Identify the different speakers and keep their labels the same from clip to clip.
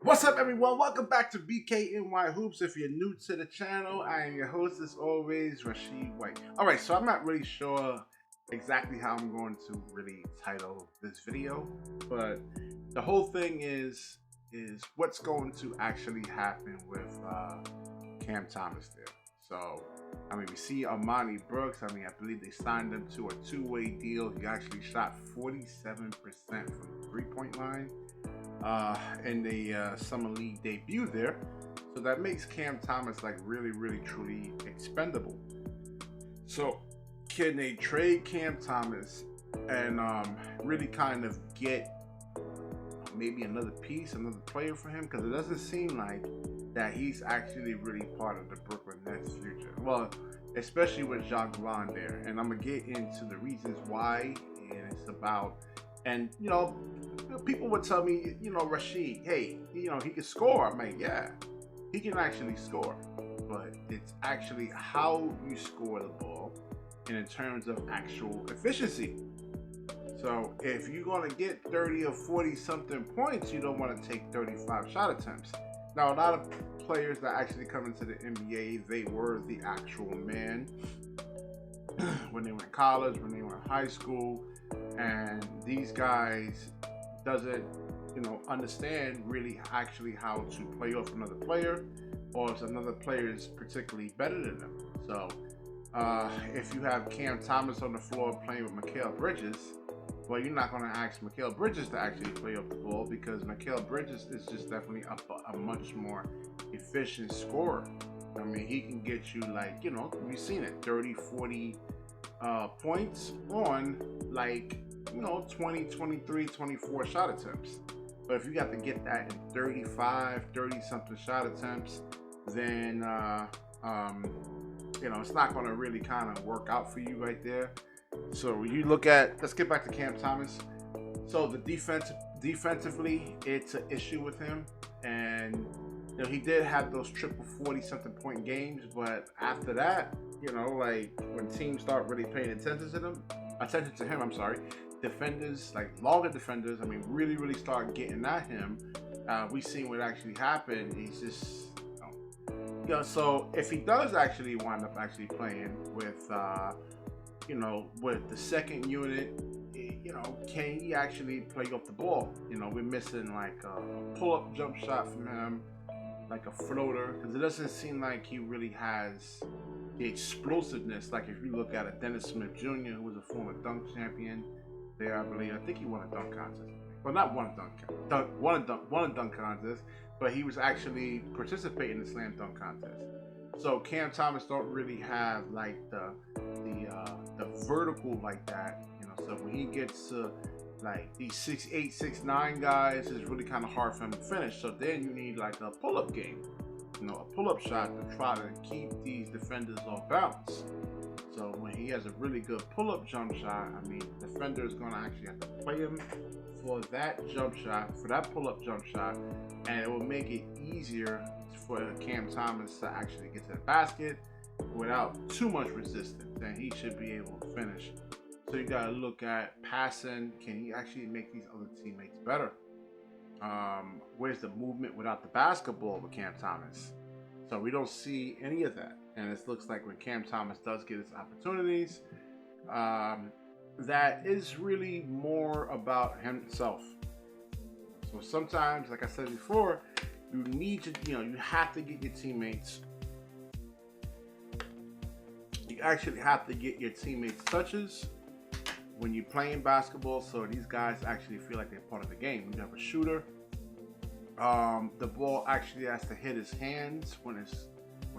Speaker 1: What's up, everyone? Welcome back to BKNY Hoops. If you're new to the channel, I am your host, as always, Rashid White. All right, so I'm not really sure exactly how I'm going to really title this video, but the whole thing is what's going to actually happen with Cam Thomas there. So, I mean, we see Armoni Brooks. I mean, I believe they signed him to a two-way deal. He actually shot 47% from the three-point line in the summer league debut there. So that makes Cam Thomas like really truly expendable. So can they trade Cam Thomas and really kind of get maybe another piece, another player for him? Because it doesn't seem like that he's actually really part of the Brooklyn Nets future. Well, especially with Jacques Vaughn there. And I'm going to get into the reasons why, and it's about, and people would tell me, Rashid, hey, he can score. I'm like, yeah, he can actually score. But it's actually how you score the ball and in terms of actual efficiency. So if you're going to get 30 or 40 something points, you don't want to take 35 shot attempts. Now, a lot of players that actually come into the NBA, they were the actual man when they were in college, when they were in high school, and these guys doesn't, understand really actually how to play off another player, or if another player is particularly better than them. So if you have Cam Thomas on the floor playing with Mikal Bridges, well, you're not going to ask Mikal Bridges to actually play off the ball, because Mikal Bridges is just definitely a much more efficient scorer. I mean, he can get you like, we've seen it, 30, 40 points on like, 20, 23, 24 shot attempts. But if you got to get that in 35, 30 something shot attempts, then, it's not going to really kind of work out for you right there. So when you look at, let's get back to Cam Thomas. So the defensively, it's an issue with him, and he did have those triple 40 something point games, but after that, like when teams start really paying attention to him, defenders, like longer defenders, I mean, really start getting at him. We've seen what actually happened. He's just, so if he does actually wind up actually playing with, with the second unit, can he actually play off the ball? We're missing like a pull-up jump shot from him, like a floater, because it doesn't seem like he really has the explosiveness. Like if you look at a Dennis Smith Jr., who was a former dunk champion there, I think he won a dunk contest. Well, not one a dunk contest, but he was actually participating in the slam dunk contest. So Cam Thomas don't really have like the vertical like that, So when he gets to like these 6'8", 6'9" guys, it's really kind of hard for him to finish. So then you need like a pull-up game, a pull-up shot to try to keep these defenders off balance. So when he has a really good pull-up jump shot, I mean, the defender is going to actually have to play him for that jump shot, for that pull-up jump shot, and it will make it easier for Cam Thomas to actually get to the basket without too much resistance. Then he should be able to finish. So you got to look at passing. Can he actually make these other teammates better? Where's the movement without the basketball with Cam Thomas? So we don't see any of that. And it looks like when Cam Thomas does get his opportunities, that is really more about himself. So sometimes, like I said before, you need to, you have to get your teammates. You actually have to get your teammates touches when you're playing basketball, so these guys actually feel like they're part of the game. When you have a shooter, the ball actually has to hit his hands when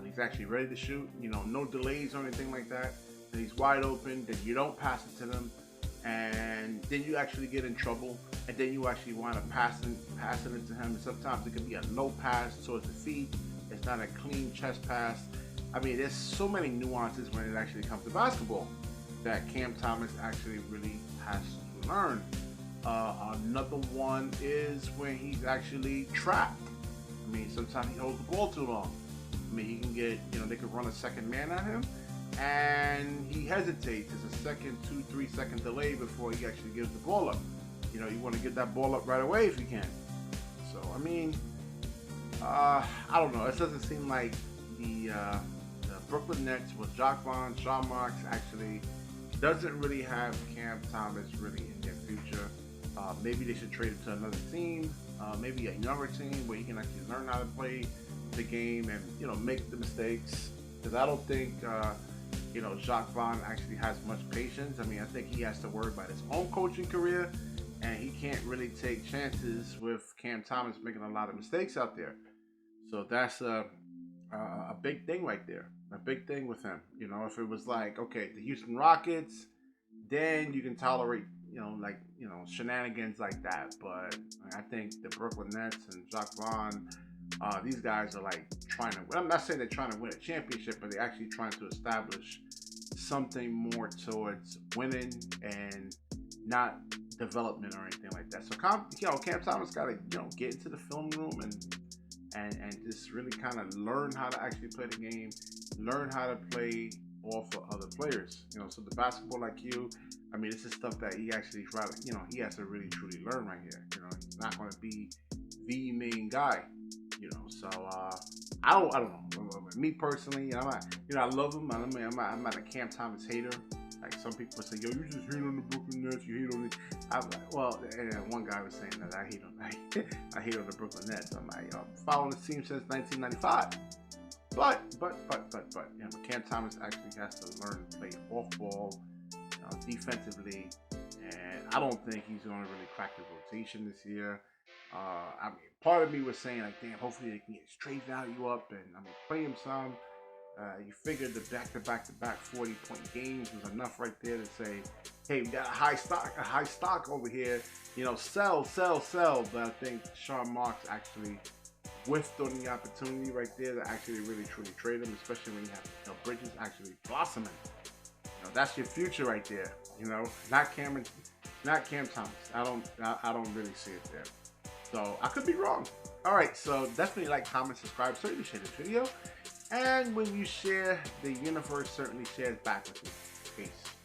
Speaker 1: he's actually ready to shoot. No delays or anything like that. Then he's wide open. Then you don't pass it to them, and then you actually get in trouble. And then you actually wind up passing it to him. And sometimes it can be a low pass towards the feet. It's not a clean chest pass. I mean, there's so many nuances when it actually comes to basketball that Cam Thomas actually really has to learn. Another one is when he's actually trapped. I mean, sometimes he holds the ball too long. I mean, he can get, they could run a second man at him, and he hesitates. There's a second, 2-3 second delay before he actually gives the ball up. You want to get that ball up right away if you can. So, I mean, I don't know. It doesn't seem like the Brooklyn Nets with Jacques Vaughn, Sean Marks actually doesn't really have Cam Thomas really in their future. Maybe they should trade him to another team, maybe a younger team where he can actually learn how to play the game and make the mistakes. Because I don't think Jacques Vaughn actually has much patience. I mean, I think he has to worry about his own coaching career, and he can't really take chances with Cam Thomas making a lot of mistakes out there. So that's a big thing right there. A big thing with him. If it was like, okay, the Houston Rockets, then you can tolerate, shenanigans like that. But I think the Brooklyn Nets and Jacques Vaughn, these guys are like trying to. I'm not saying they're trying to win a championship, but they're actually trying to establish something more towards winning and not development or anything like that. So Cam Thomas got to get into the film room and just really kind of learn how to actually play the game, learn how to play off of other players. So the basketball IQ, I mean, this is stuff that he actually he has to really truly learn right here. He's not going to be the main guy. So I don't know. Me personally, I love him. I'm not a Cam Thomas hater. Like some people say, yo, you just hate on the Brooklyn Nets. You hate on the. I'm like, well, and one guy was saying that I hate on the Brooklyn Nets. I'm like, following the team since 1995. But Cam Thomas actually has to learn to play off ball, defensively, and I don't think he's going to really crack the rotation this year. I mean, part of me was saying like, damn, hopefully they can get his trade value up, and I'm gonna play him some. You figured the back-to-back 40-point games was enough right there to say, hey, we got a high stock over here. Sell. But I think Sean Marks actually whiffed on the opportunity right there to actually really truly trade him, especially when you have Bridges actually blossoming. That's your future right there. Not Cam Thomas. I don't really see it there. So I could be wrong. All right, so definitely like, comment, subscribe, certainly share this video. And when you share, the universe certainly shares back with you. Peace.